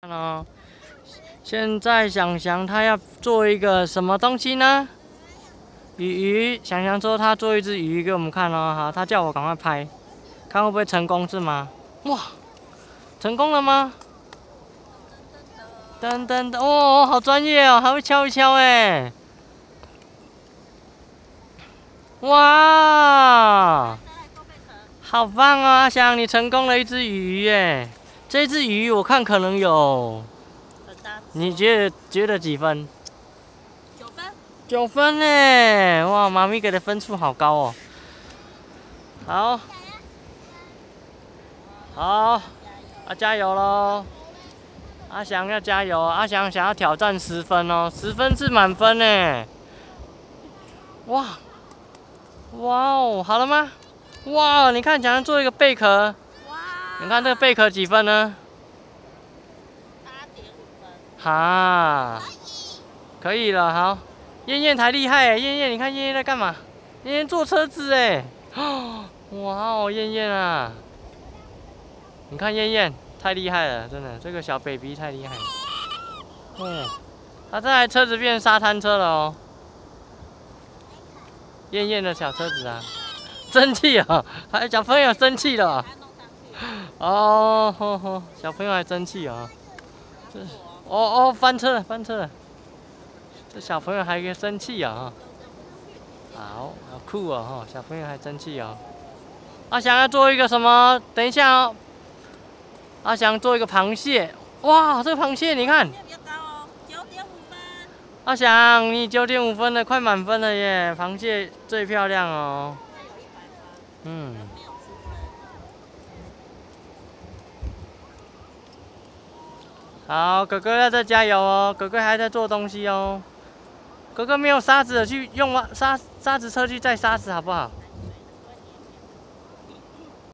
哦，现在想想他要做一个什么东西呢？鱼，想想说他做一只鱼给我们看哦，好，他叫我赶快拍，看会不会成功是吗？哇，成功了吗？噔噔噔，哦，好专业哦，还会敲一敲哎，哇，好棒哦，阿翔，你成功了一只鱼耶！这只鱼我看可能有，你觉得几分9分。9分呢？哇，妈咪给的分数好高哦。好，好，加油喽！阿翔要加油，阿翔想要挑战10分哦，10分是满分呢。哇，哇哦，好了吗？哇，你看，想要做一个贝壳，你看这个贝壳几分呢8.5分。哈，可以了，好。燕燕才厉害哎，燕燕，你看燕燕在干嘛？燕燕坐车子哎，哇哦，燕燕啊，你看燕燕太厉害了，真的，这个小 baby 太厉害了。哦，他这台车子变沙滩车了哦。燕燕的小车子啊，生气啊，还有小朋友生气了。哦，吼吼，小朋友还生气啊。这，哦，翻车了，翻车了。这小朋友还可以生气啊！好酷哦！小朋友还生气哦。阿翔要做一个什么？等一下哦。阿翔做一个螃蟹。哇，这个螃蟹你看。比较高哦，9.5分。阿翔，你9.5分了，快满分了耶！螃蟹最漂亮哦。嗯。好，哥哥要再加油哦，哥哥还在做东西哦。哥哥没有沙子，去用沙子车去载沙子好不好？